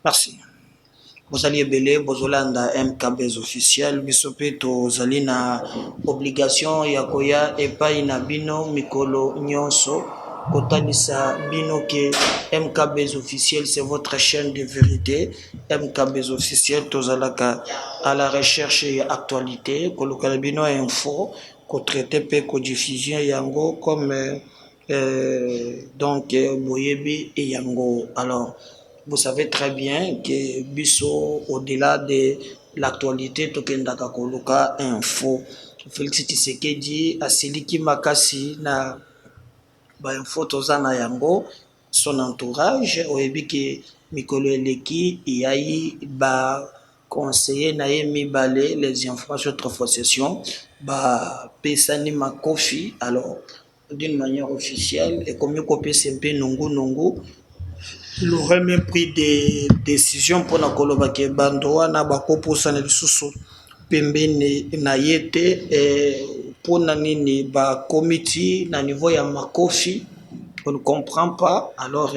Merci. Vous allez belé, vous allez MKB officiel, bisopeto zalina obligation ya koya epai na bino mikolo nyonso kotalisa bino ke MKB officiel c'est votre chaîne de vérité. MKB officiel tozalaka à la recherche et actualité kolokala bino info ko traiter pe ko diffusion yango comme donc boyebi et yango alors. Vous savez très bien que Bisso, au-delà de l'actualité, Tokendaka Koluka Info, Félix Tshisekedi, Asiliki Makasi, na info Tozana Yango, son entourage, oyebi que Mikolo Eleki, Yayi, conseiller Naïmi Balé, les informations de possession, Pesani Makofi, alors, d'une manière officielle, et comme Yoko SMP Nungu, il aurait même pris des décisions pour la Kolobake Bandoa na bakoposa na lisusu pembeni na yete pour nini ba committee na niveau ya makofi on ne comprend pas alors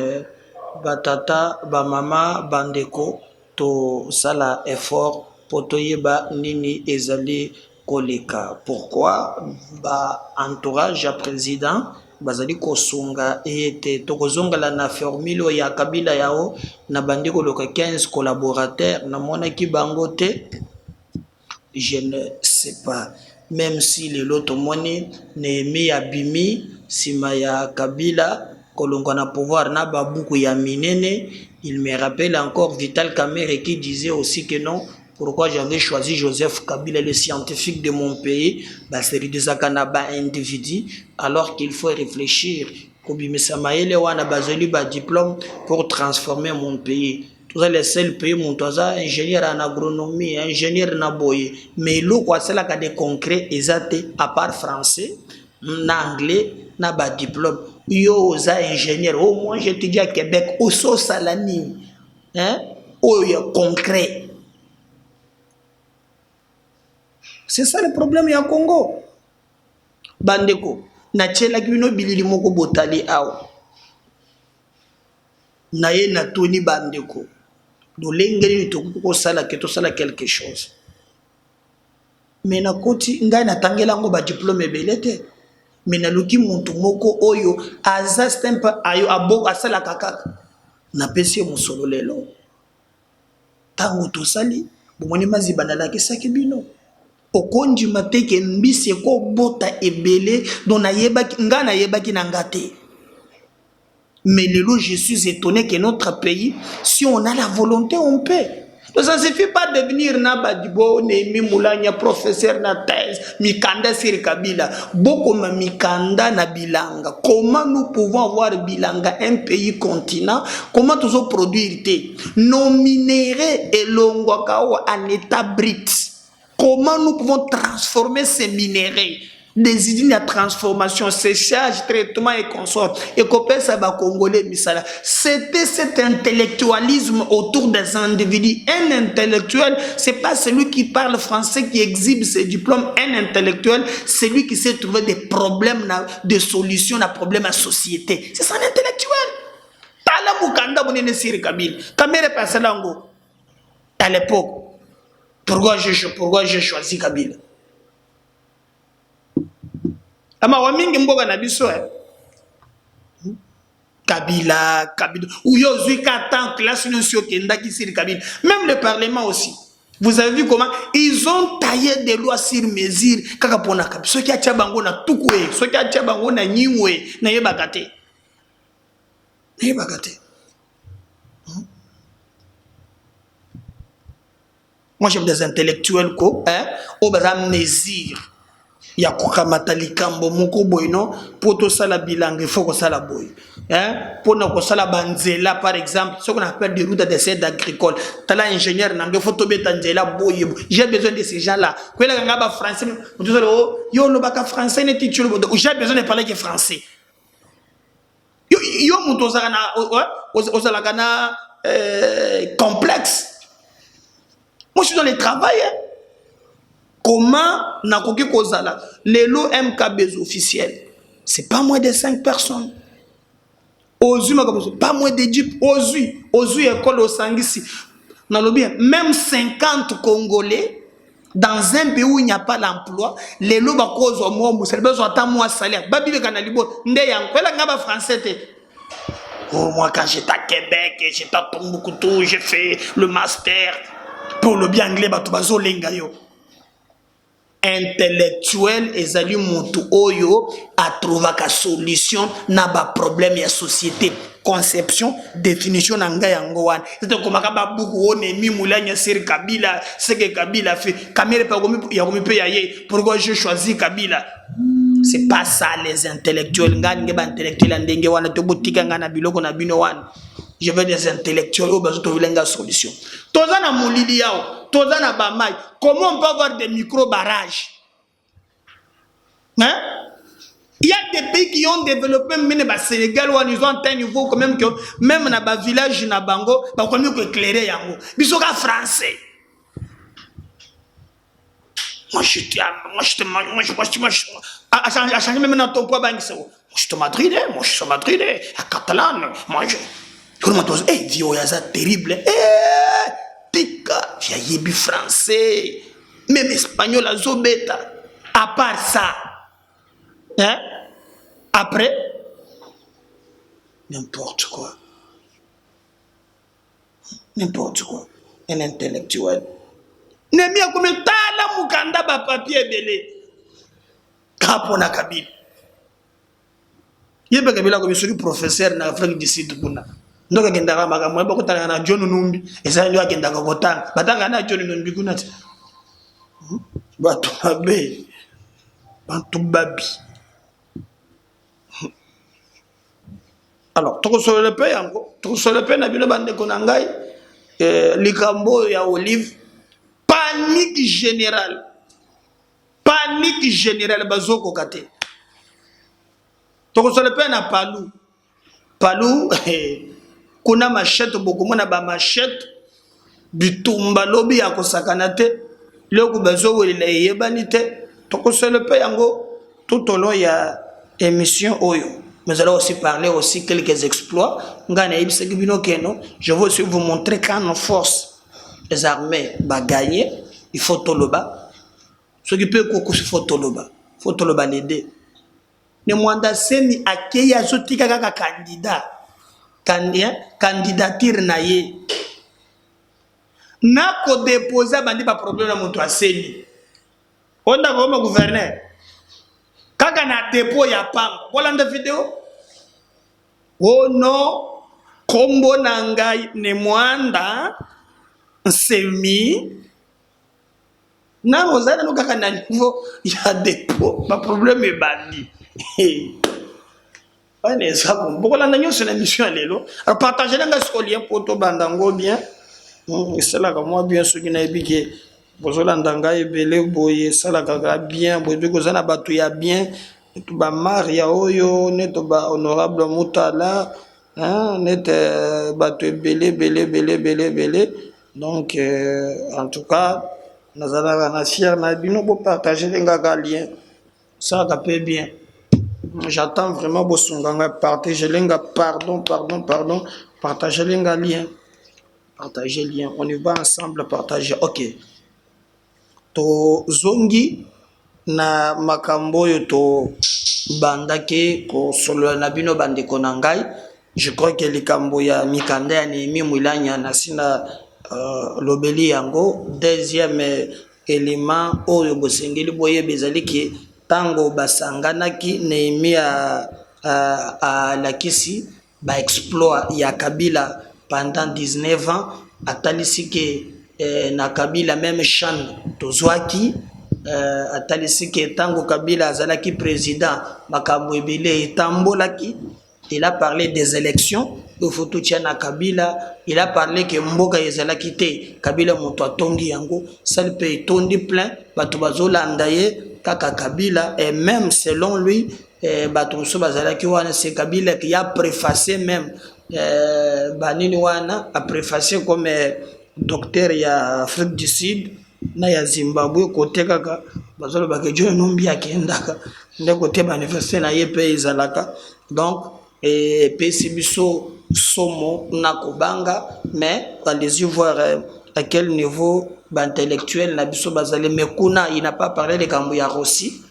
batata ba mama bandeko to sala effort pour toyeba nini ezali koleka pourquoi ba entourage ya président bazali kosunga ete tokozongala na formule ya kabila yao na bandeko loka 15 collaborateurs na monaki bango te je ne sais pas même si lelo tomoni Nehemi abimi sima ya kabila kolonga na pouvoir na babuku ya minene il me rappelle encore Vital Kamerhe qui disait aussi que non. Pourquoi j'avais choisi Joseph Kabila, le scientifique de mon pays, c'est des akanaba individus, alors qu'il faut réfléchir. Diplôme pour transformer mon pays. Tout ça, les seuls pays, mon toisa, ingénieur en agronomie, ingénieur en aboye. Mais l'eau, quoi, c'est là qu'il y a des concrets, à part français, en anglais, n'a pas diplôme. Yo, ça, ingénieur, au moins, je te dis à Québec, au so salani, hein, au concret. C'est ça le problème ya Congo. Bandeko, na tchela kino bilili moko botali awa. Na ye na toni bandeko. Do lengeli to sala ke to sala quelque chose. Mais na koti ngai na tangela ngo ba diplôme belete. Mais na luki muntu moko oyo aza stempa ayo abo asala kaka. Na pesi musolo lelo. Tango to sali, bomoni mazibanda la kesaki bino. Okonji mateke mbisi ko bota ebele dont nga na yebaki na ngate. Mais lelo je suis étonné que notre pays, si on a la volonté, on peut. Donc ça ne suffit pas de venir na badibo Nehemi Mulanya professeur na thèse mikanda sur Kabila beaucoup ma mikanda na bilanga. Comment nous pouvons avoir bilanga un pays continent? Comment nous allons produire nos minéraux et l'ongwakao en état brut? Comment nous pouvons transformer ces minéraux, des usines de transformation, séchage, traitement et consorts, et qu'on ça va Congolais, Misala. C'était cet intellectualisme autour des individus. Un intellectuel, c'est pas celui qui parle français, qui exhibe ses diplômes. Un intellectuel, c'est lui qui sait trouver des problèmes, des solutions à problèmes à la société. C'est ça un intellectuel. Tala Mukanda Mounene Siri Kabil. Kamere Pasalango. À l'époque. Pourquoi j'ai choisi Kabila? Ama wamingi mboga na biso Kabila. Ou yo zui katan classe nosio kenda ki siri Kabila. Même le parlement aussi. Vous avez vu comment ils ont taillé des lois sur mesure kaka pona Kabila. Ceux qui a tchabango na tukwe, ceux qui a tchabango na nyingwe, na yebakate. Na yebakate. Moi, j'aime des intellectuels au bas mesure. Il y a kokamata likambo moko boy non pour tout ça la bilangue il faut que ça la boy pour nous ça la banzela par exemple ce qu'on appelle des routes de aides agricoles tala ingénieur nange photo betanzela boy j'ai besoin de ces gens là quoi la ngaba français yo no baka français ne titule j'ai besoin de parler que français yo muto za na ozala kana complexe. Moi, je suis dans le travail. Comment Nakoki Kozala, les lots MKB officiels, c'est pas moins de 5 personnes. ozui pas moins de 10 ozui école au Sangisi même 50 Congolais dans un pays où il n'y a pas l'emploi, les lots cause au moins moi salaire babi kana libo nde yang kwela ngaba français te. Oh, moi quand j'étais à Québec, j'étais à Tombouctou, j'ai fait le master pour le bien anglais batubazo lengayo. Intellectuel ezali mutu oyo a trouvé la solution na ba problème ya société. Conception, définition nanga yango wana. C'est comme ba buku one mi mulanya seri Kabila, ce que Kabila fait. Kamere pa gomi ya gomi pe yaye. Pourquoi je choisis Kabila? C'est pas ça les intellectuels. Ngani ba intellectuel ndenge wana to botika ngana biloko na bino wana. Je veux des intellectuels au besoin de trouver une solution. Toza na mulili yao, toza na bamai. Comment on peut avoir des micro-barrages? Hein? Il y a des pays qui ont développé, même le Sénégal, où ils ont atteint un niveau quand même que même dans le village, dans Bango, ils ont mieux éclairer yango. Ils sont français. Moi je changé même dans ton poids, je suis madrilène, moi je suis madrilène, à catalane, moi je. Tout le monde dit, eh, Vio Yaza terrible, eh, Pika, j'ai bu français, même espagnol, à Zobeta. À part ça, hein, après, n'importe quoi. N'importe quoi. Un intellectuel. Nemi a comme tala mukanda ba papier belé. Kapona Kabila. Yebe Kabila comme celui professeur na Afrique du Sud kuna. Ndoka kendaka makambo ba kotanga na John Numbi. Eza ndio akendaka kotanga. Batanga na John Numbi kuna. Batu babe. Bantu babi. Alors, tout sur le pays encore. Tout sur le pays na bino bande konangai. Likambo ya Olive. Panique générale. Panique générale bazoko kate. Tout sur le pays na Palou. Palou kuna machette beaucoup mona ba machette bitumba lobi ya kosakana te loko bazo le yebanite to sur le pays yango tout au long ya émission oyo. Nous allons aussi parler aussi quelques exploits. Je veux aussi vous montrer quand nos forces, les armées, va gagner. Il faut Toloba. Ce qui peut beaucoup, il faut Toloba. Il faut Toloba l'aider. Ne mwanda seni akei azoti kaka candidat. Candidature na ye. Na ko déposer bandi ba problème na moto aseni. Onda comme gouverneur. Kaka na dépôt ya pam. Voilà la vidéo. Oh non, kombo nangai ne mwanda semi. Na ozana no kaka na niveau ya dépôt. Ba problème est bandi. Ouais, ça bon. Beaucoup la nyo sur l'émission lelo. Alors partagez les lien pour to bandango bien. C'est là que moi bien ce qui n'a épiqué. Bozola ndanga ebele boye sala kaka bien boye kozana batu ya bien to ba maria oyo neto ba honorable mutala hein net batu ebele donc en tout cas nazala na fier na bino bo partager ngaka lien ça ka peut bien. J'attends vraiment bosunganga partager lenga pardon partager lenga lien partager lien on y va ensemble partager. OK. To zongi na makambo yo to bandake ko solo na bino bande konangai. Je crois que likambo ya mikanda ya Nehemi Mwilanya na sina lobeli yango. Deuxième élément oyo bosengeli boye bezali ki tango basanganaki Nehemi a lakisi ba exploit ya Kabila pendant 19 ans atalisi ke na Kabila même chan tozwaki atalisi ke tango Kabila azalaki président makambo ebele etambolaki. Il a parlé des élections il faut tout na Kabila. Il a parlé que mboka ezalaki te Kabila moto atongi yango sal pe tondi plein bato bazolanda ye kaka Kabila. Et même selon lui bato so bazalaki wana c'est Kabila qui a préfacé même banini wana a préfacé comme docteur ya Afrique du Sud na ya Zimbabwe côté kaka bazolo bakejo nombi akendaka nde côté ba université na ye pe izalaka. Donc et pesi biso somo na kobanga, mais allez-y voir à quel niveau intellectuel na biso bazali. Mais kuna il n'a pas parlé de Kambuya Rossi.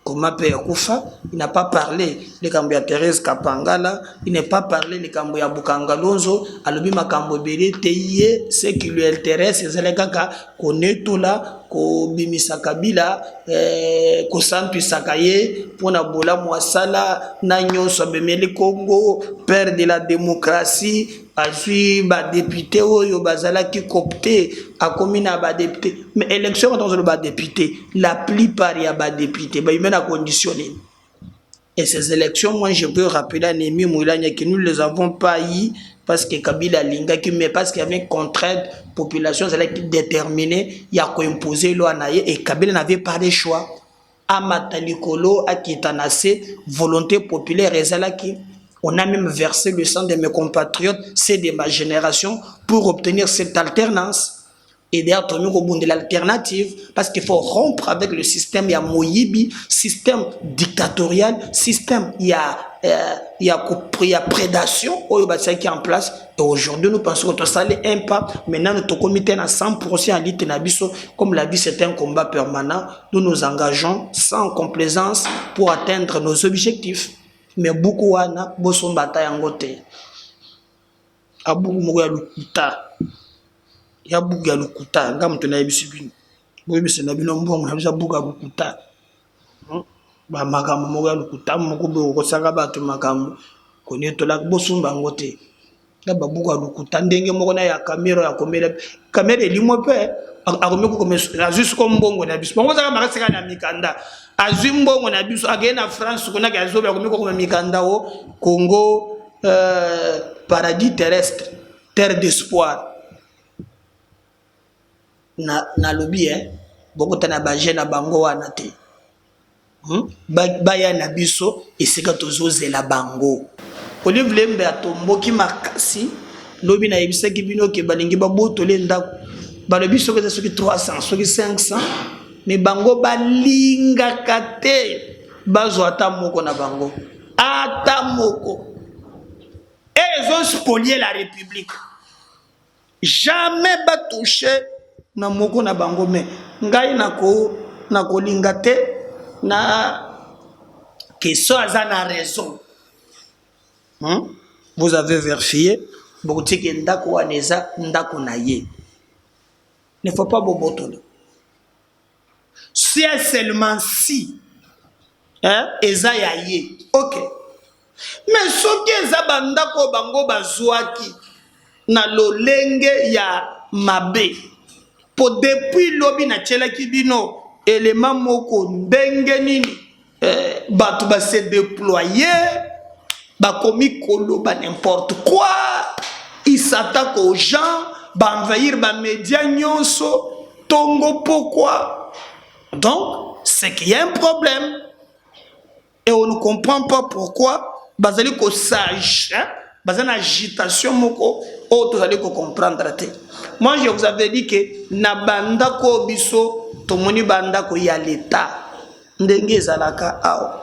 Comment Père Koufa, il n'a pas parlé de Kambuya Thérèse Kapangala, il n'a pas parlé de Kambuya Bukangalonzo, alobi makambo bele teye, ce qui lui intéresse, c'est les gars connaît tout là, ko bimisa kabila, ko santu sakaye, pona bola mwasala, na nyonso bemeli Congo, père de la démocratie, azui ba député oyo bazala ki copté a komina ba député, mais élection quand on le ba député, la plupart ya ba député ba yimena conditionné. Et ces élections, moi je peux rappeler à Némi Moulania que nous ne les avons pas eu parce que Kabila Linga qui mais parce qu'il y avait une contrainte population qui déterminée, il y a qu'à imposer loi naïe et Kabila n'avait pas de choix. Amatalikolo a kitanase volonté populaire et qui on a même versé le sang de mes compatriotes, c'est de ma génération, pour obtenir cette alternance. Et d'ailleurs, on au bout de l'alternative, parce qu'il faut rompre avec le système, il y a Moyibi, système dictatorial, système, il y a prédation, qui est en place. Et aujourd'hui, nous pensons que ça n'est un pas. Maintenant, notre comité à 100% à l'Itenabiso, comme l'a dit, c'est un combat permanent. Nous nous engageons sans complaisance pour atteindre nos objectifs. Mais beaucoup wana boso bataille en côté abugu mo ya lukuta ya buga lukuta ngam to na yebisibini bo bise na bino mbongo na bisa buga lukuta ba makambo mo ya lukuta mo ko be ko sanga bato makambo ko ne to la boso bangote na ba buga lukuta ndenge mo na ya kamera ya komela kamera elimo pe akomeko komesa juste comme mbongo na biso bongo saka makasika na mikanda azwi mbongo na biso agena France kuna ka zobe akomeko comme mikanda o Congo paradis terrestre terre d'espoir na lobby boko tana ba jeune bango wana te ba ya na biso esika tozozela bango Olive Lembe atomboki makasi lobi na yebisaki bino ke balingi babotole ndako balobi soki eza soki 300 soki 500 mais bango balinga kate bazwa ata moko na bango ata moko et ils ont spolié la République jamais ba touché na moko na bango mais ngai na kolinga te na question aza na raison. Vous avez vérifié bokutiki ndako waneza ndako na ye. Ne faut pas bobotoler. Si seulement si eza ya ye. OK. Mais soki eza bandako bango bazwaki na lolenge ya mabe. Po depuis lobi na tchelaki bino élément moko ndenge nini batu ba se déployer ba komi koloba n'importe quoi, ils s'attaquent aux gens, ba envahir ba médias nyonso, tongo pourquoi? Donc, c'est qu'il y a un problème. Et on ne comprend pas pourquoi bazali ko sage, bazana agitation moko, autres allez ko comprendre. Moi je vous avais dit que na banda ko biso tomoni banda ko ya l'état ndenge zalaka ao.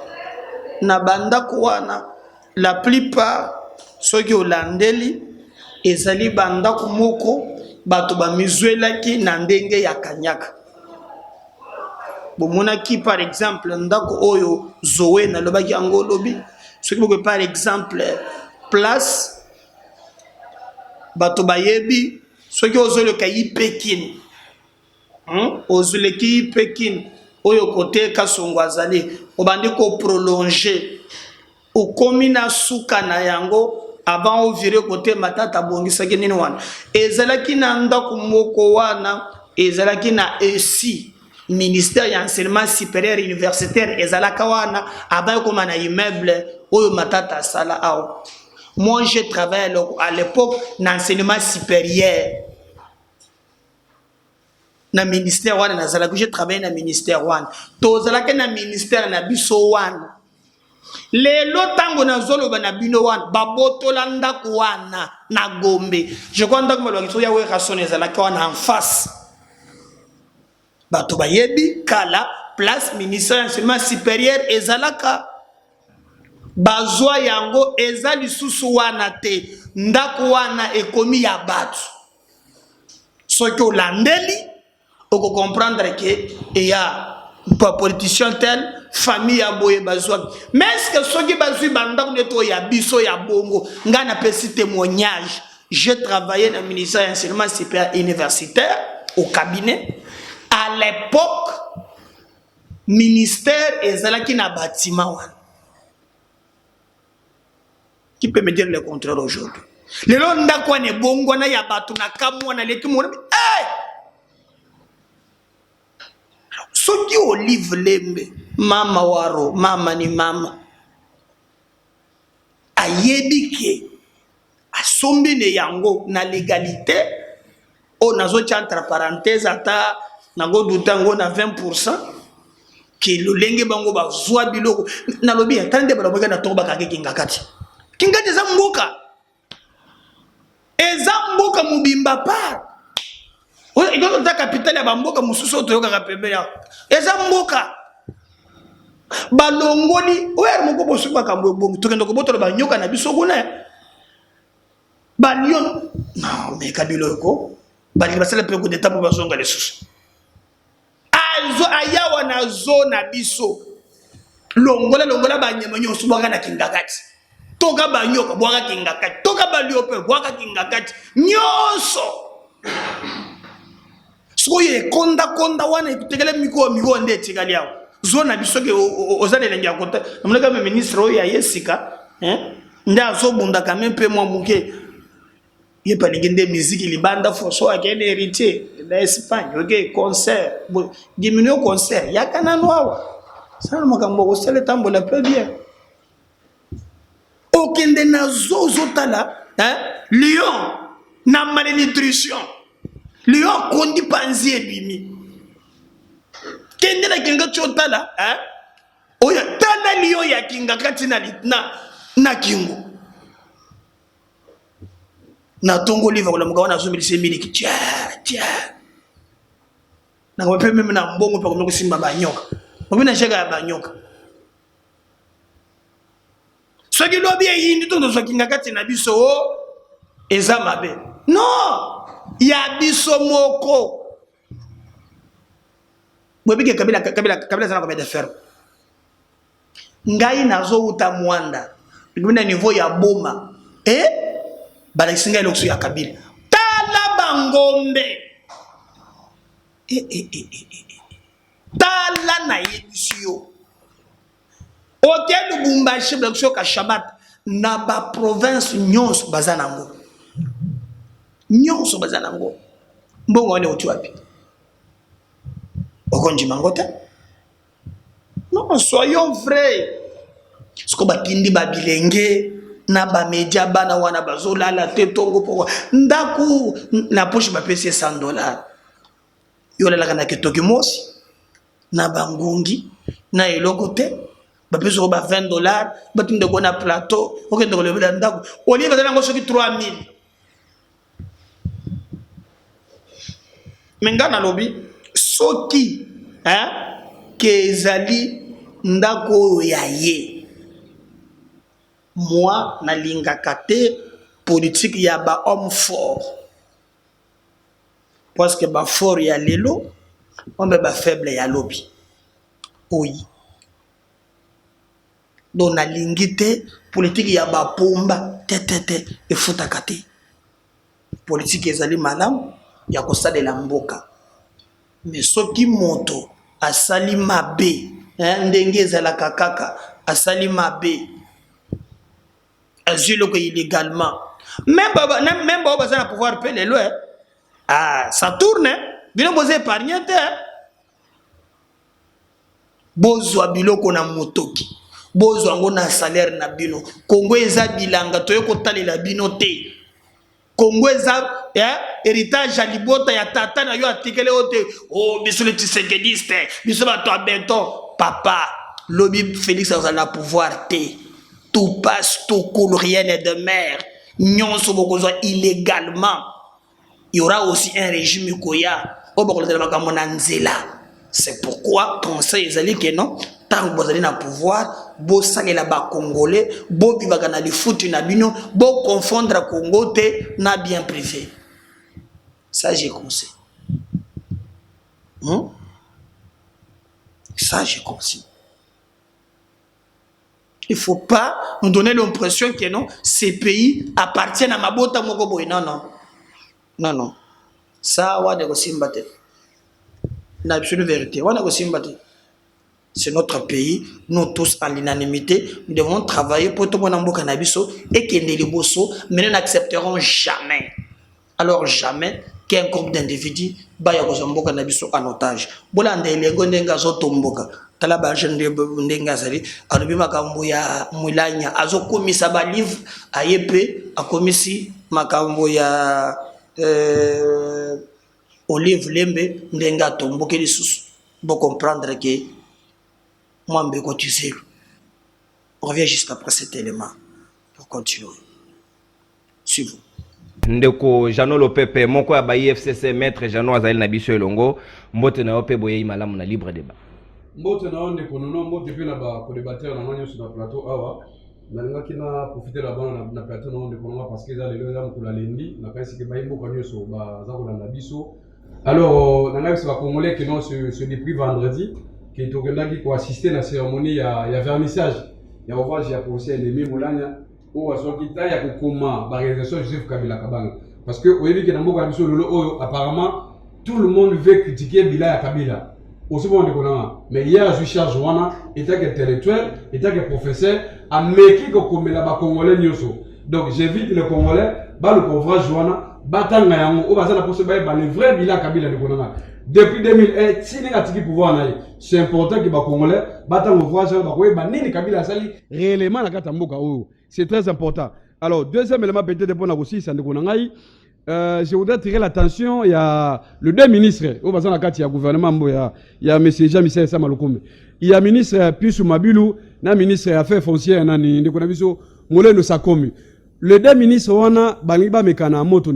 Na banda ko wana la plupart ceux qui olandeli ezali banda ko moko bato ba mizuela ki na ndenge ya kanyaka. Bomona ki par exemple ndako oyo Zoé na lobaki yango lobi ceux qui par exemple place bato bayebi ceux qui osent le kai Pékin osent le kai Pékin oyo côté Kasongo azali obandi ko prolonger au komina suka na yango avant au virer côté matata bongisa ki nini wana ezalaki na ndako moko wana ezalaki na ESI ministère ya enseignement supérieur universitaire ezalaka wana avant comme na immeuble oyo matata sala ao. Moi j'ai travaillé à l'époque dans enseignement supérieur na ministère wana nazalaka j'ai travaillé na ministère wana to zalaka na ministère na biso wana lelo tango na zolo bana bino wana babotola ndako wana na Gombe je crois ndako malwa kiso ya we rasone zalaka wana en face bato bayebi kala place ministère enseignement supérieur ezalaka bazwa yango eza lisusu wana te ndako wana ekomi ya batu soki olandeli oko comprendre que eya politicien tel famille ya boye bazwa mais est-ce que soki bazwi bandako neto ya biso ya bongo nga na pesi témoignage j'ai travaillé dans le ministère de l'enseignement supérieur universitaire au cabinet à l'époque ministère ezalaki na bâtiment wana. Qui peut me dire le contraire aujourd'hui? Le long ndako ne bongo na ya batu na kamwa na leki mo eh soki olive lembe mama waro mama ni mama ayebike asombi ne yango na légalité o nazo entre parenthèse ata nango dutango na 20% ki lolenge bango bazwa biloko na lobi atande baloboka na toba kake kingakati kingati za mboka eza mboka mubimba par o idoto ta capitale ya bamboka mususu toyoka ka pembe ya eza mboka balongoli oyer moko bosuka kambo bongo tokendo ko botola banyoka na biso kuna balion non mais kabilo ko bali basala pe ko detapo bazonga lesusu azo ayawa na zona biso longola banyama nyoso bwaka na kingakati toka banyoka bwaka kingakati toka baliope bwaka kingakati nyoso soye konda wana ikutegele miko nde tikali yawo zona biso ke ozale lengi akota amuleka me ministre oya yesika nda aso bunda quand même pe moi muke ye pa ngende musique libanda foso akene héritier de Espagne OK concert diminuer concert yakana noa ça makambo ko sele tambola peu bien okende na zozo tala lion na malnutrition lion kondi panzi ebimi kende na kinga chotala oya tala lion ya kinga kati na kingo na tongo livre ko la mkawana zo milise miliki tia na ngope meme na mbongo pa ko simba banyoka mbona shega ya banyoka soki lobi yindi to zo kinga kati na biso eza mabe non ya biso moko bobike kabila sana ko de fer ngai nazo uta mwanda ngina niveau ya boma balakisinga elokso ya kabila tala bangombe tala na yebisio oke lubumbashi balakso ka shabat na ba province nyonso bazanango mbongo wane uti wapi okonji mangota non soyons vrais siko batindi babilenge na ba media bana wana bazolala te tongo poko ndaku na poche ba pesi $100 yolela kana kitoki mosi na bangungi na eloko te ba pesi ko ba $20 batinde ko na plateau okende ko lebela ndaku oli bazala ngo soki 3000 mengana lobi soki kezali ndako ya ye moi na lingaka te politique ya ba homme fort parce que ba fort ya lelo on ba faible ya lobi oui donc na lingite politique ya ba pomba te efutaka te politique ezali malamu ya kosalela mboka mais soki moto asali mabe ndenge ezalaka kaka asali mabe azilo ko illégalement même baba ça na pouvoir payer le ça tourne bino boze épargner te bozwa biloko na motoki bozwa ngo na salaire na bino Congo eza bilanga toye ko talela bino te Congo eza héritage ya libota ya tata na yo atikele ote biso le tisekediste biso ba to abeton papa lobi Félix a la pouvoir te tout passe, tout coule, rien n'est de mer. Nyon so bokozwa illégalement. Il y aura aussi un régime koya. C'est pourquoi conseil ezali que non, tant que vous allez na pouvoir, bo salela ba congolais bo bivaka na lifutu na bino bo confondre Congo te na bien privé. Ça j'ai conseillé. Ça j'ai conseillé. Il ne faut pas nous donner l'impression que non, ces pays appartiennent à Mabota Mokoboy. Non, non. Non, non. Ça, l'absolue vérité. C'est notre pays. Nous tous, en l'unanimité, nous devons travailler pour tout le monde et que les bosso, mais nous n'accepterons jamais. Alors jamais qu'un groupe d'individus va en otage. Bolande les gondenga zotomboka. Tala ba jende ndenga zali alobi makambo ya mulanya azokomisa ba livre ayepe akomisi makambo ya Olive Lembe ndenga tomboke lisusu pour comprendre que moi mbeko tu sais. On revient juste après cet élément pour continuer. Suivez. Ndeko Jano Lopepe moko ya ba IFCC maître Jano azali na biso elongo mbote na ope boye malamu na libre débat. Mbote na onde konono mbote pe na ba co-débatteur na ngani sur le plateau awa na nga kina profiter la bana na plateau na onde konono parce que za lelo za mukula lendi na kasi ke ba imboka nyoso ba za kolanda biso. Alors na nga ba congolais qui non se depuis vendredi qui tokendaki ko assister na cérémonie ya vernissage ya ouvrage ya procès ennemi Mulanya ou asoki ta ya kokoma ba réalisation Joseph Kabila Kabanga parce que oyebi ke na mboka na biso lelo oyo apparemment tout le monde veut critiquer Bila ya Kabila. Aussi bon, mais hier, je charge Wana, étant intellectuel, étant professeur, à Meki comme la Congolais Nyoso. Donc j'invite les Congolais, le couvrage Wana, Batanga Yango, au bazar la possibilité, le vrai bilan Kabila de Konanga. Depuis 2001, si les gars pouvoir c'est important que les Congolais, Batanga ouvrage, Nini Kabila Sali, réellement la Katamboka. C'est très important. Alors, deuxième élément, peut-être pour nous aussi, c'est de Konangaï. Je voudrais tirer l'attention, il y a le deux ministres, au bassin de il y a gouvernement, il y a M. Jean-Michel Samaloukoum, il y a ministre Piusou Mabilou, le ministre des Affaires foncières, Moulin Sakomi. Les deux ministres, on a Baliba Mekana Moto,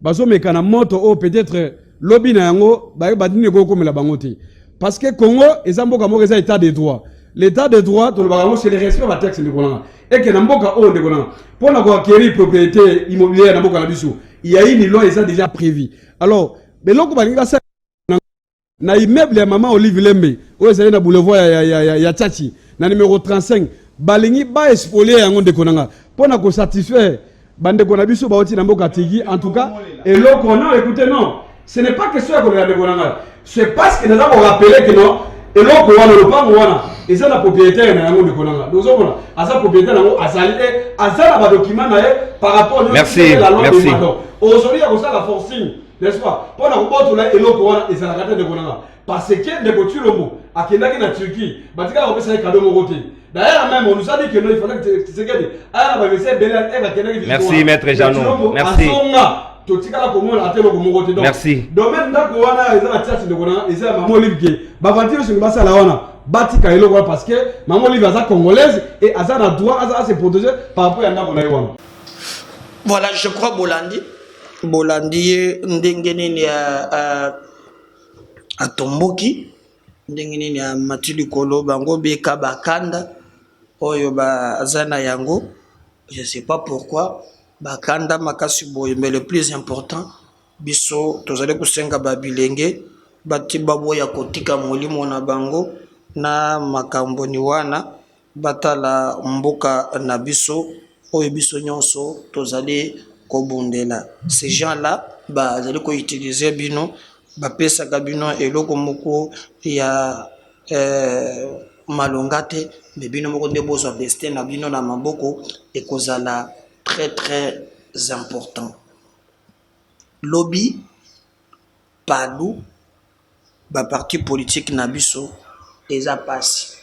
Baso Mekana Moto, peut-être lobby na yango, Badine Goko la Bangote. Parce que Congo, et Zamboka Moreza état de droit. L'état de droit, c'est le respect de la texte de Konanga. Et que Namboka O de Konanga. Pour acquérir propriété immobilière Namboka Nabiso, il y a une loi et ça déjà prévu. Alors, mais l'on va ça na immeuble ya maman Olive Lembe, où est na boulevard ya Tchachi, na numéro 35, balingi ba expolier yango de Konanga. Pour na satisfaire bande Konabiso ba oti Namboka Tigi en tout cas et l'autre non écoutez non, ce n'est pas question de Konanga. C'est parce que nous avons rappelé que non et l'autre wana le pas wana et ça la propriétaire na yango de Konanga. Donc on a sa propriétaire na azali et azala ba document na par rapport à la loi de Mado. Aujourd'hui, il y a aussi la forcing, n'est-ce pas? Pour la robote, là, et l'autre, et ça la gâte de Konanga. Parce que les voitures, à Kenaki, en Turquie, Batika, on peut faire un cadeau de côté. D'ailleurs, même, on nous a dit que non, il fallait que tu se gagnes. Ah, merci, maître Janou. Merci. Merci. Domaine d'Akoana, ils ont la tête de Konanga, ils ont maman Olivier. Bavantir sur le bassin là, on a Batika et l'autre parce que maman Olivier est congolaise et Azan a droit à se protéger par rapport à Nakonaïwana. Voilà, je crois Bolandi ndengeni ya Tomboki, ndengeni ya Matili Kolo bango beka bakanda oyo ba zana yango, je sais pas pourquoi bakanda makasi boye, mais le plus important biso tozale kusenga babilenge bati babo ya kotika molimo na bango na makambo ni wana batala mboka na biso oyo biso nyonso tozali kobundela. Ces gens-là bazali ko utiliser bino bapesa kabino eloko moko ya malongate mais bino moko nde bozo destin na bino na maboko ekozala très très important. Lobby palu ba parti politique na biso eza pasi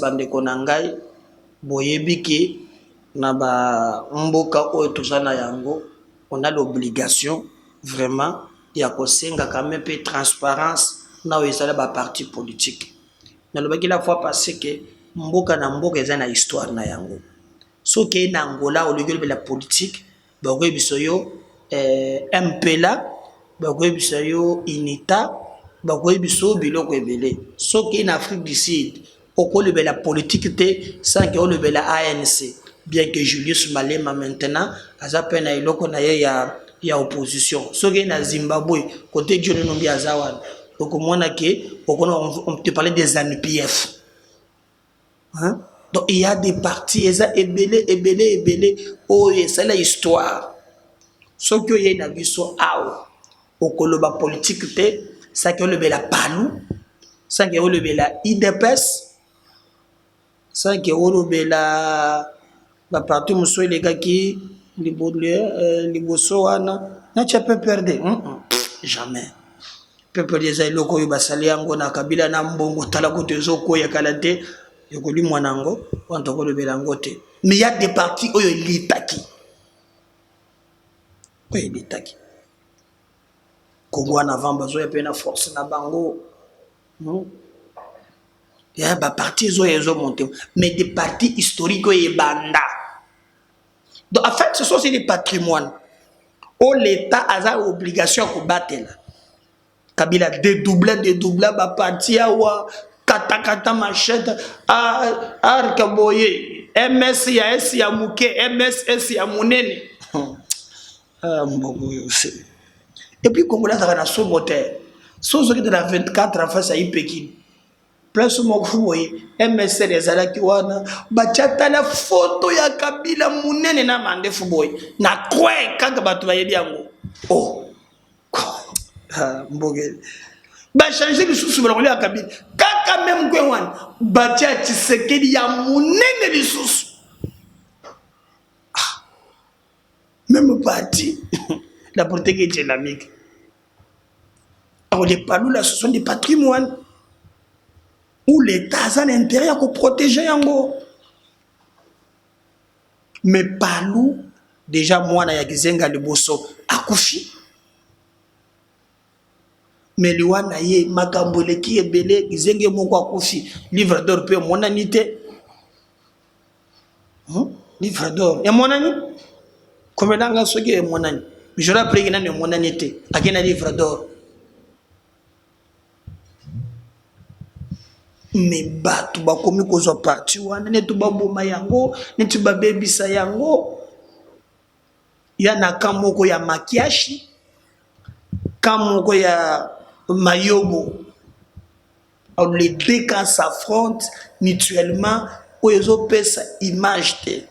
bandeko na ngai boyebiki na ba mboka oyo tozana yango, on a l'obligation vraiment ya kosenga quand même peu transparence na ezala ba parti politique. Na lobaki la fois passé que mboka na mboka eza na histoire na yango. So ke na Angola au lieu de la politique, ba ko biso yo MPLA, ba ko biso yo UNITA, ba ko biso biloko ebele. So ke na Afrique du Sud au lieu de la politique sans que le la ANC, bien que Julius Malema maintenant aza pena iloko na ye ya opposition so que na Zimbabwe côté John Numbi azawan donc mona que on te parlait des ANPF, hein? Donc il y a des partis ebele oh c'est la histoire ce que y a na biso awo au koloba politique ça que le la PALU ça que le la IDPS ça que le la ba parti muso les gars qui liboso wana na tu peux perdre jamais peut perdre les loko yo basali yango na kabila na mbongo tala ko tezoko ya kalate yokoli mwanango wanta ko le belango te mais il y a des partis oyo litaki Congo en avant bazo ya pena force na bango il y a des partis ils ont monté mais des partis historiques et banda. Donc en fait ce sont aussi des patrimoines où l'État a l'obligation de combattre Kabila dédoubler ba parti awa kata machette arkaboye MS ya S ya muke MSS ya munene et puis Congo là ça va sur moteur so qui de la 24 face à Pékin plus mon fouille MSC les alaki wana bachata la photo ya Kabila munene na mande fuboy na kwe kaka batu bayebi yango oh mbogel ba changer le sous sur ya Kabila kaka même kwe wana batia Tshisekedi ya munene le sous même parti la politique islamique alors les palous là ce sont des patrimoines où l'État a l'intérêt à protéger yango. Mais palou déjà moi na yakizenga liboso akufi. Mais liwana ye makambole ki ebele kizenge moko akufi livre d'or pe monanité. Livre d'or ya monani comme nanga soki ya monani. Je rappelle que na monanité akena livre d'or. Mais batu bakomi kozwa parti wana netu baboma yango netu babebisa yango ya na kamoko ya makiashi kamoko ya mayobo. Alors les deux camps s'affrontent mutuellement ou ils ont pesa image te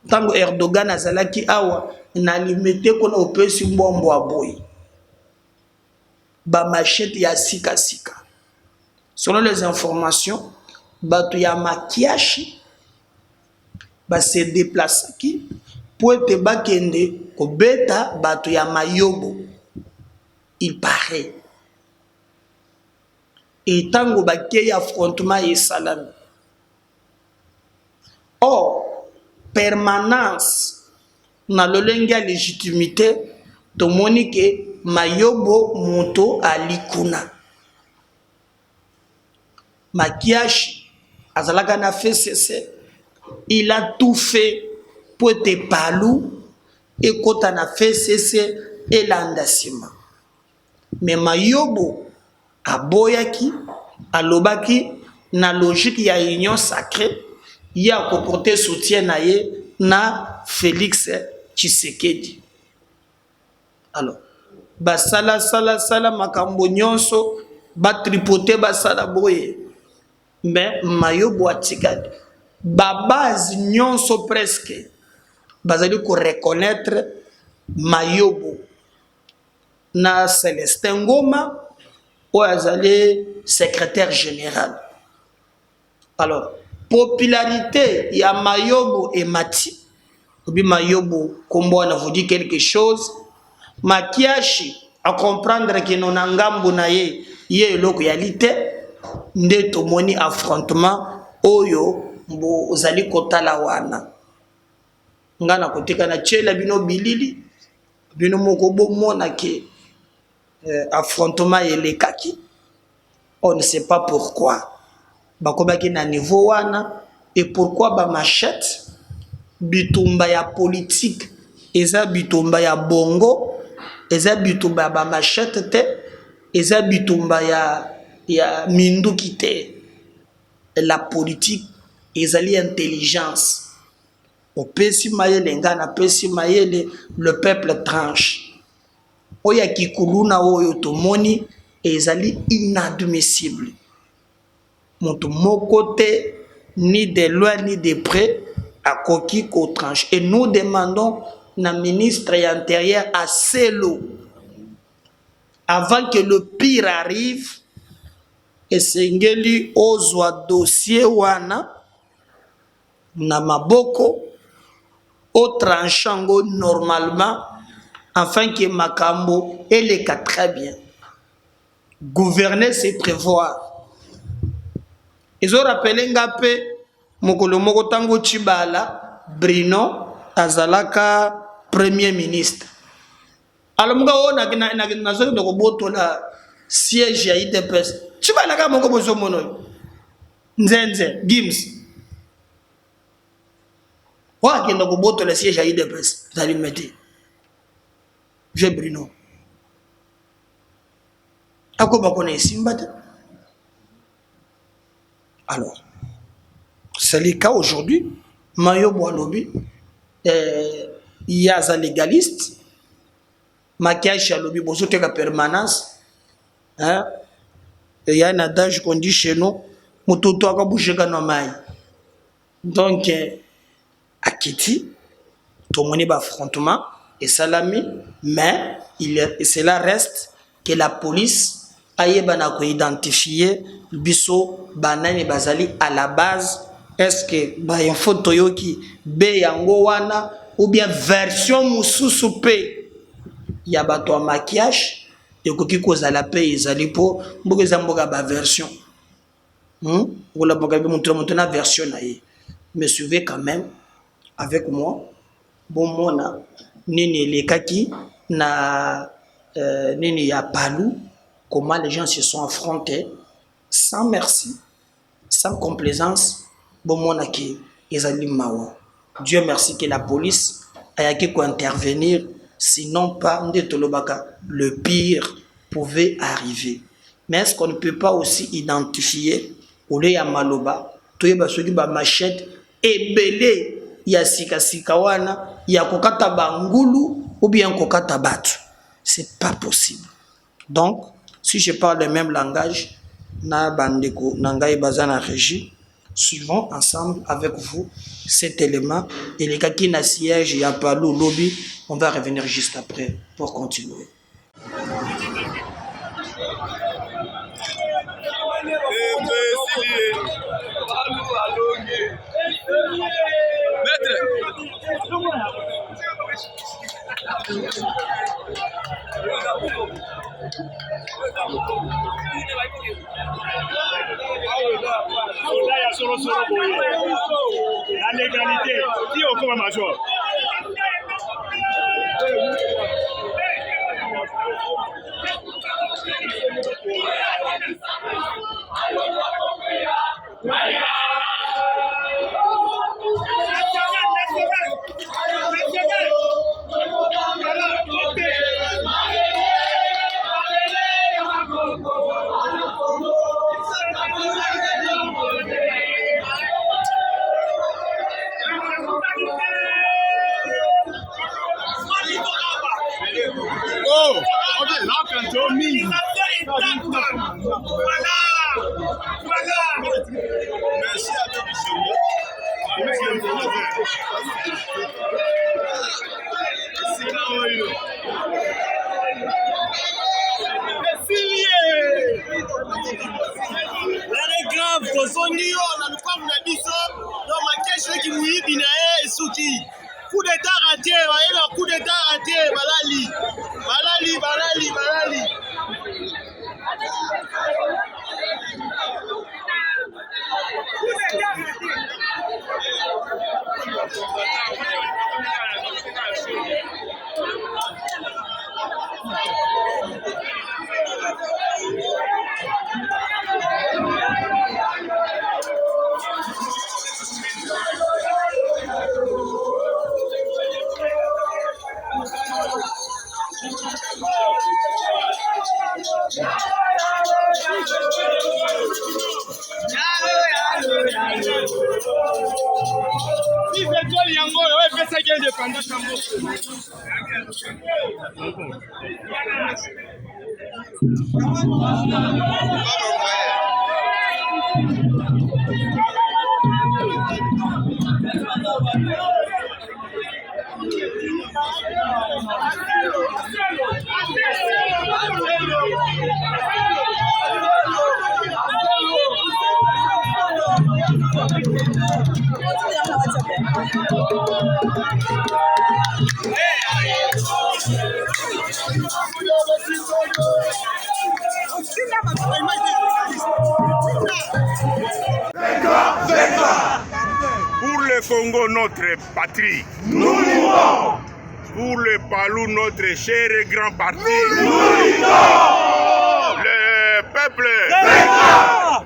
tango Erdogan azalaki awa na limite kona opesi mbombo aboy ba machette ya sika sika. Selon les informations, batu ya makiashi se déplace qui pour te bakende ko beta batu ya mayobo. Il paraît. Et tango bakei affrontement et salam. Or, permanence na lolenga légitimité to monike mayobo moto alikuna. Makiashi azalaka na FCC, il a tout fait pour te palou et kota na FCC et l'andasima. Mais mayobo aboyaki alobaki na logique ya union sacrée ya ko porter soutien na ye na Félix Tshisekedi. Alors basala makambo nyonso ba tripoter basala boye. Mais mayobo atikadi ba base nyonso presque bazali ko reconnaître mayobo na Célestin Ngoma ou azali secrétaire général. Alors popularité ya mayobo et mati obi mayobo kombo na vous dit quelque chose makiashi à comprendre que non ngambu na ye eloko ya lite nde tomoni affrontement oyo mbo ozali kotala wana ngana kotika na chela bino bilili bino moko bomona ke affrontement elekaki on ne sait pas pourquoi bakobaki na niveau wana et pourquoi ba machette bitumba ya politique eza bitumba ya bongo eza bitumba ba machette te eza bitumba ya minduki te la politique ezali intelligence. Opesi mayele ngana pesi mayele le peuple tranche. Oya kikuluna oyo tomoni ezali inadmissible. Monto moko te ni de loin ni de près à koki ko tranche. Et nous demandons na ministre intérieur à Selo avant que le pire arrive esengeli ozwa dossier wana na maboko au tranchango normalement afin que makambo eleka très bien. Gouverner c'est prévoir. Ils ont rappelé ngapé mokolo moko tango Chibala Bruno azalaka premier ministre. Alors mga ona na zo de roboto la siège ya IDPS. Chibala ka moko bozo mono. Nzenze Gims. Wa kenda ko boto la siège ya IDPS zali meti. Je Bruno. Ako ba kona simba te. Alors, c'est le cas aujourd'hui. Mayo Boalobi, il y a un légaliste, maquillage Chalobi, bozo te la permanence. Il y a un adage qu'on dit chez nous, mototo aka bouger kanomai. Donc, à Kiti, tout le monde est affrontement et salami, mais cela reste que la police aye bana ko identifier biso banani bazali à la base. Est-ce que ba info toyoki be yango wana ou bien version mususu pe ya bato maquillage et koki kozala pe ezali po mboka zamboka ba version wala boka be montrer version na ye. Mais suivez quand même avec moi bon mona nini lekaki na nini ya Palou. Comment les gens se sont affrontés sans merci, sans complaisance. Bon, mon aki, ezali mawa. Dieu merci que la police a pu intervenir, sinon pas le pire pouvait arriver. Mais est-ce qu'on ne peut pas aussi identifier au lieu ya maloba, toye basoki ba machette ebele ya sika wana ya kokata bangulu ou bien kokata batu. C'est pas possible. Donc si je parle le même langage, na bandeko nangai bazana régie, suivons ensemble avec vous cet élément et les gars qui na siège y a pas lobby, on va revenir juste après pour continuer. La légalité, qui est au combat major. Merci à tous. grave tozondi yo na lupango na biso do makesho ki muyibi na ye suki coup d'état raté bayeba coup d'état raté balali balali balali balali Pour le Congo, notre patrie, nous vivons. Pour le Palou, notre cher et grand parti, nous vivons. Le peuple,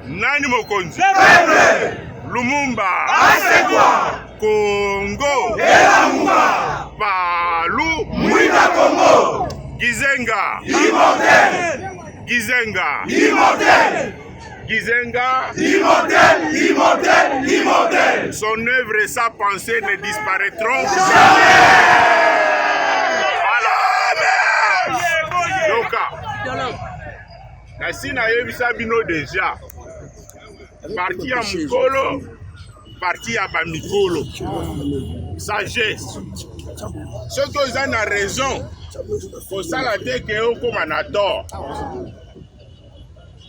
Nani Mokonzi, Lumumba, Congo, Palou, Mouina Congo, Gizenga, immortel, Gizenga, immortel. Gizenga, immortel, immortel, immortel. Son œuvre et sa pensée ne disparaîtront jamais. Voilà. Loka. Nasina yebisa bino déjà. Parti à Mukolo, parti à Bamikolo. Sagesse. Ceux qui ont raison, pour ça la tête est comme un adore.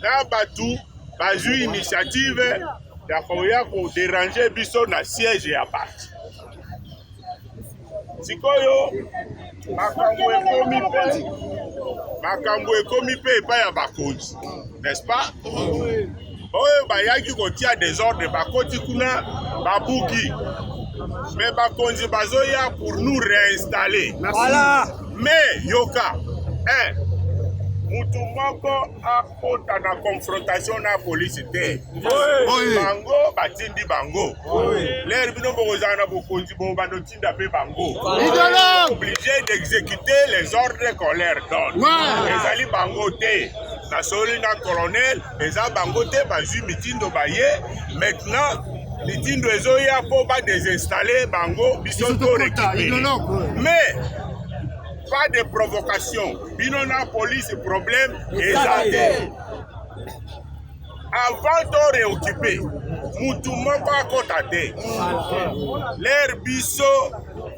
Na batu bazu initiative ya koya ko déranger biso na siège ya parti. Sikoyo makambo ekomi pe pa ya bakonzi, n'est-ce pas? Oyo bayaki kotia désordre bakoti kuna babuki. Mais bakonzi bazoya pour nous réinstaller. Voilà. Mais yoka, mutu moko akota na confrontation na police te. Bango batindi bango. L'air bino bokozana bokonzi bo bando tinda pe bango. Obligé d'exécuter les ordres qu'on leur donne. Les ali bango te. Na soli na colonel, les a bango te bazu mitindo baye. Maintenant mitindo ezoya po ba désinstaller bango biso to récupérer. Mais pas de provocation. Bino na police problème ezate. Avant de réoccuper, mutu moko akota te. L'air biso,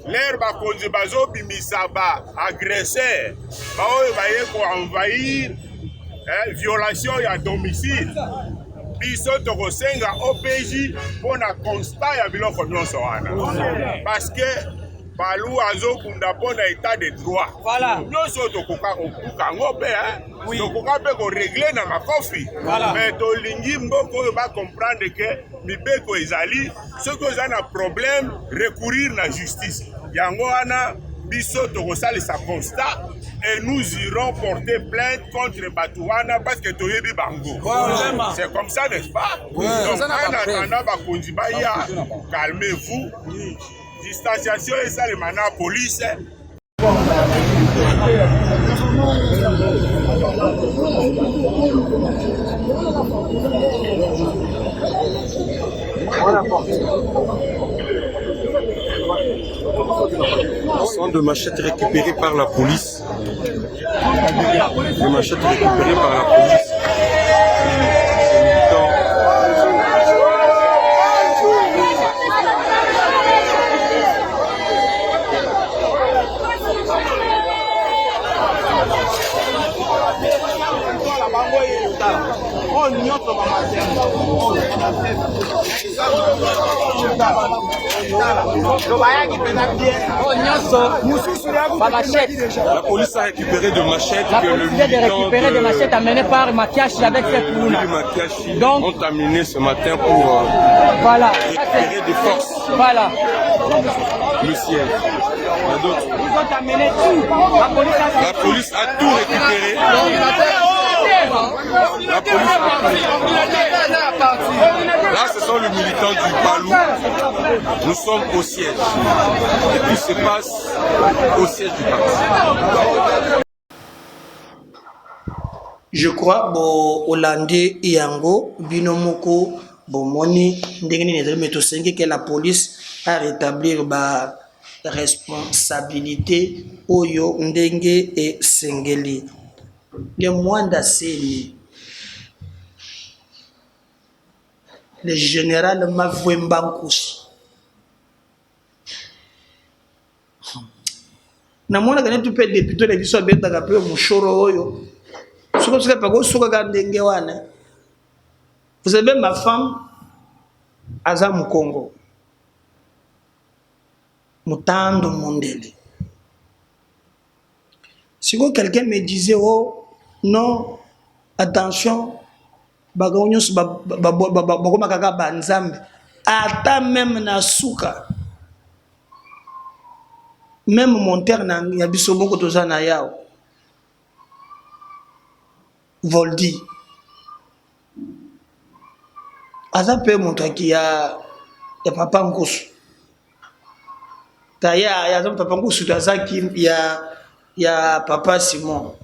l'air bakonzi bazo bimisa ba agresseur. Ba oyo baye ko envahir violation ya domicile. Biso tokosenga OPJ pona constat ya biloko nyonso wana. Parce que Palou azokunda pona état de droit. Voilà. Nyonso tokoka kokuka ngope tokoka pe ko régler na makofi. Mais tolingi mboko oyo ba comprendre que mibeko ezali ceux qui ont un problème recourir na justice. Yango wana biso tokosalisa constat et nous irons porter plainte contre Batouana parce que toyebi bango. C'est comme ça, n'est-ce pas? Donc en attendant bakonzi baya, calmez-vous. Distanciation et ça, le mana police. Sont de machettes récupérées par la police. Des machettes récupérées par la police. La police a récupéré de machettes que le militant de machettes amenées par Makiashi avec ses poules. Donc, ont amené ce matin pour voilà. récupérer des forces. Voilà. Le ciel. Il y a d'autres. Ils ont amené tout. La police a tout récupéré. La police a tout récupéré. Là, ce sont les militants du Palou. Nous sommes au siège. Et tout se passe au siège du parti. Je crois bo Hollande Yango Binomoko Bomoni Ndengeni Netre Metosengi que la police a rétabli responsabilité oyo ndenge et sengeli. Le Mwanda Seni, le général Mavwembankus. Namona kane tu pe député de biso beta ka pe mushoro oyo. Soko sika pa go soka ka ndenge wana. Vous savez ma femme Azam Congo. Mutando Mondele. Si quelqu'un me disait oh non attention bagonyos bagoma kaka banzambe ata même na suka même mon terre na ya biso boko tozana yao Voldi aza pe montre qui ya papa Ngosu taya ya papa Ngosu tazaki ya papa Simon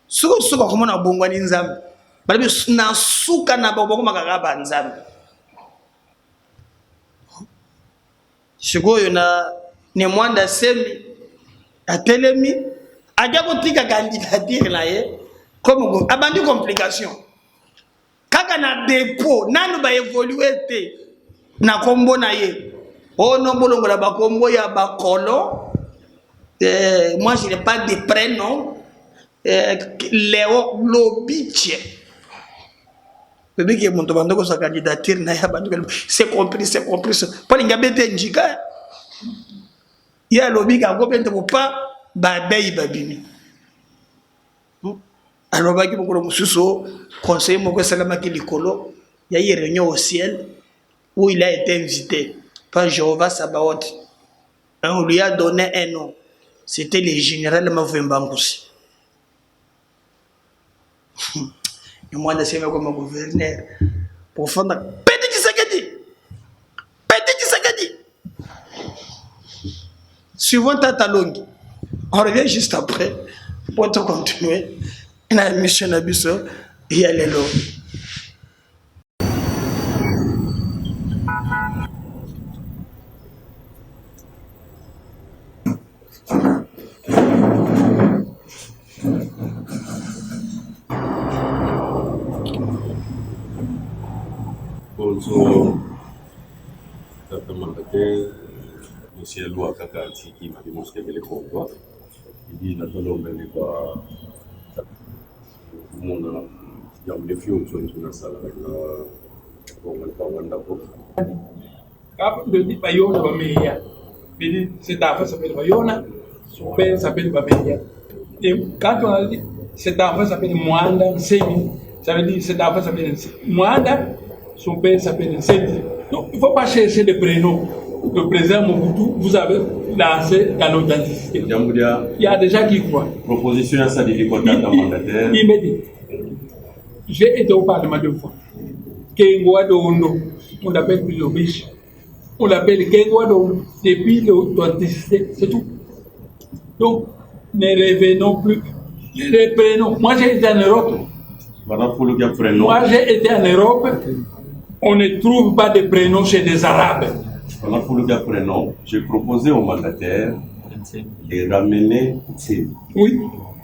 suka comme na bongo ni nzambe bali na suka na bongo makaka ba nzambe sikoyo na ne Mwanda Semi atelemi aja kotika candidature na ye comme abandi complication kaka na dépôt nanu ba évoluer te na kombo na ye ono bolongo la ba kombo ya bakolo moi je n'ai pas de prénom Léo Lobiche bébé qui est mon demande sa candidature na ya bandu c'est compris pour ngabete njika ya lobika ko bente pas ba bei babini alors ba ki mokolo mususu conseiller moko salama ki likolo ya y réunion au ciel où il a été invité par Jéhovah Sabaoth. On lui a donné un nom. C'était le général Mavwembankus. Et moi, je suis comme gouverneur. Pour faire Petit Tshisekedi. Suivant Tata Longi. On revient juste après pour te continuer. La mission Nabiso et aller là. Bonjour, Tata Mandataire, Monsieur Loa Kakati qui m'a démontré les combats. Il dit la donne mais pas mon il y a des filles qui sont dans la salle avec le dit Bayona Bameya. Cet enfant s'appelle Bayona, son père s'appelle Bameya. Et quand on a dit cet enfant s'appelle Mwanda Semi, ça veut dire cet enfant s'appelle Mwanda, son père s'appelle Semi. Donc il ne faut pas chercher des prénoms. Le président Mobutu, vous avez lancé dans l'authenticité. Il y a des gens qui croient. Proposition à ça de contact mandataire. Il me dit, j'ai été au Parlement 2 fois. Kengoa Dondo, on l'appelle plus biche. On l'appelle Kengoa Dondo depuis l'authenticité, c'est tout. Donc, ne revenons plus. Les prénoms. Moi, j'ai été en Europe. Moi, j'ai été en Europe. On ne trouve pas de prénoms chez des Arabes. Pendant pour le prénom, j'ai proposé au mandataire de ramener Tsemi. Oui.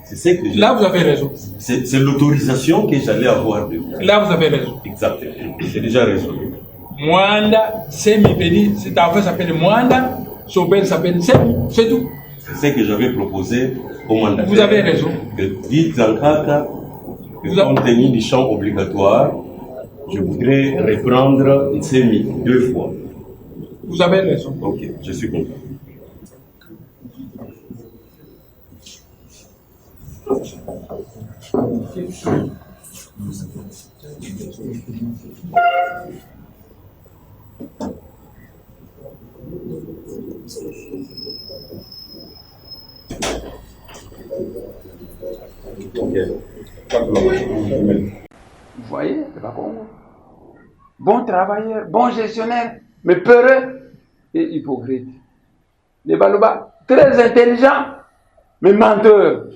C'est ce que là, vous avez raison. C'est l'autorisation que j'allais avoir de vous. Là, vous avez raison. Exactement. C'est déjà résolu. Mwanda, Semi, cet enfant s'appelle Mwanda, son père s'appelle Semi, c'est tout. C'est ce que j'avais proposé au mandataire. Vous avez raison. Que dites en cas compte tenu du champ obligatoire, je voudrais reprendre Tsemi 2 fois. Vous avez raison. Ok, je suis content. Vous voyez, c'est pas Congo. Bon travailleur, bon gestionnaire, mais peureux et hypocrite. Les Baloba, très intelligents, mais menteurs.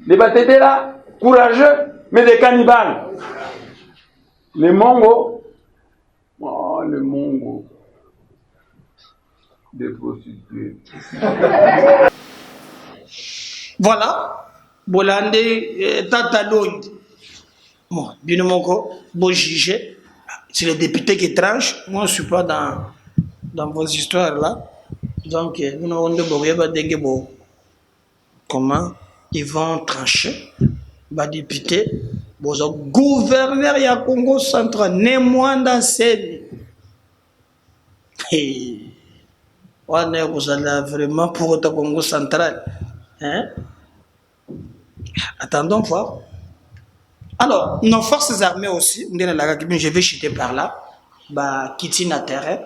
Les Batetela, courageux, mais des cannibales. Les Mongos, oh, les Mongos, des prostituées. Voilà. Bolande, Tata Lund. Bon, bien bon jugé. C'est les députés qui tranchent. Moi, je ne suis pas dans vos histoires là. Donc, nous avons comment ils vont trancher. Les députés, les gouverneurs du Congo central, ne moins dans scène. On est vraiment pour le Congo central. Hein? Attendons voir. Alors, nos forces armées aussi, je vais chuter par là, quitter le terrain,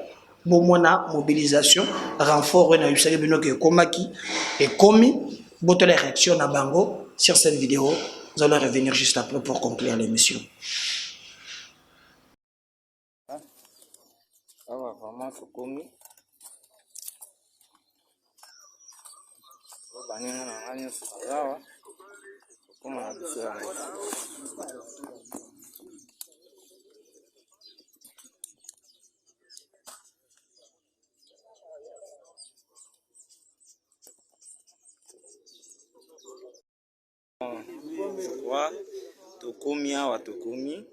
mobilisation, renfort, et commis, les réactions à Bango sur cette vidéo. Nous allons revenir juste après pour conclure l'émission. Vraiment, c'est commis. Tokomi awa tokomi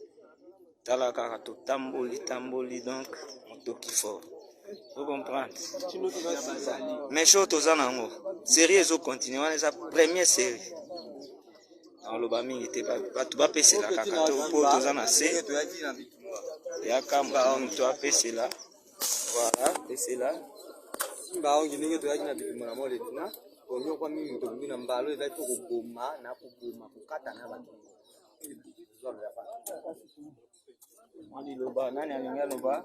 tala kaka tamboli donc motoki fort. Vous comprenez? Mais chose aux anango série ezo continuer on est première série dans le bami était pas tu vas passer la kaka pour aux anase ya kamba on doit passer là voilà passer là ba on ngi to yakina bikuma na mole tina onyo kwa mimi to bina mbalo eza to kuboma na kuboma kukata na bantu Mali loba nani alinga loba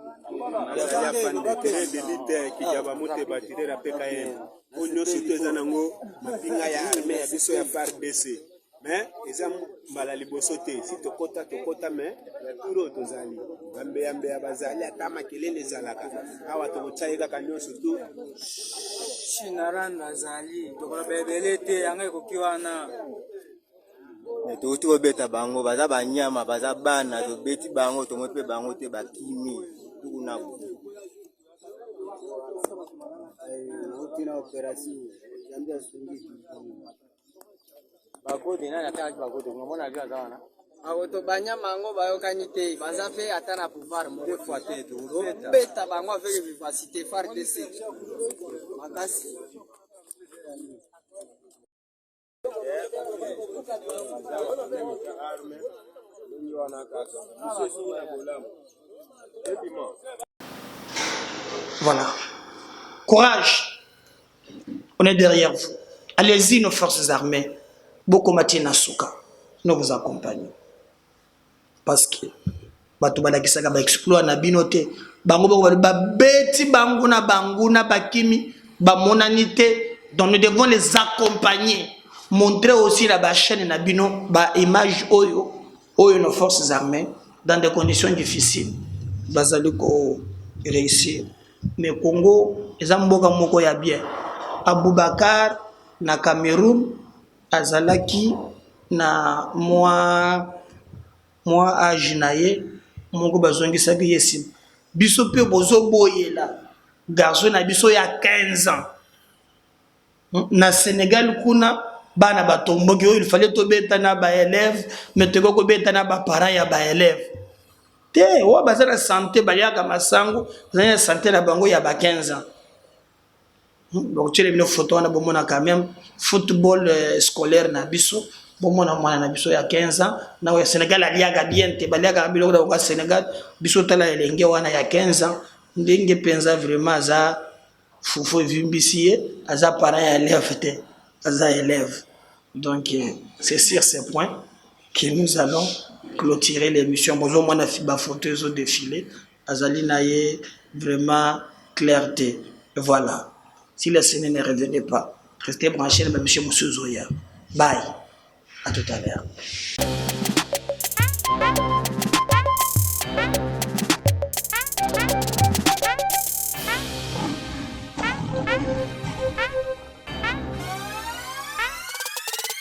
ya pandete delite kijaba mote batire PKM onyo siteza nango mapinga ya armée ya biso ya FARDC mais eza mbala liboso te si tokota mais turo tozali bambe ya bazali atama kelele zalaka awa tokochaika kanyoso tu shinaran bazali tokona bebelete anga kokiwana Tuti obeta bango baza banyama baza bana tobeti bango tomope bango te bakimi tukuna utina operation yambia sungi bakode nani ataka bakode ngomona bia zawana awoto banyama ngo bayokani te baza fe atana pouvoir mo deux fois te beta bango avec vivacité FARDC makasi Voilà. Courage. On est derrière vous. Allez-y, nos forces armées. Beaucoup Mati Nasuka. Nous vous accompagnons. Parce que bato balakisaka ba exploit na binote. Bango ba beti banguna banguna bakimi ba monanité. Donc nous devons les accompagner. Montrer aussi la chaîne na bino ba image oyo nos forces armées dans des conditions difficiles. Bazali ko réussir. Mais Congo ezamboka moko ya bien. Aboubakar na Cameroun azalaki na moi ajinaye moko bazongisa bi yesim. Biso pe bozo boyela. Garçon na biso ya 15 ans. Na Sénégal kuna bana batomboki il fallait to beta na ba élève mais te ko beta na ba parents ya ba élève te wa bazana santé baliaka masango zanya santé na bango ya ba 15 ans donc tu les une photo na bomona quand même football scolaire na biso bomona mwana na biso ya 15 ans na wa Sénégal aliaga bien te baliaka biloko da Sénégal biso tala elenge wana ya 15 ans ndenge penza vraiment za fufo vimbisie aza parents ya élève te aza élève. Donc c'est sur ces points que nous allons clôturer l'émission. Bonjour, moi, na photo au défilé. Azali naye vraiment clarté. Voilà. Si la scène ne revenait pas, restez branchés, même monsieur Monsieur Zoya. Bye. À tout à l'heure.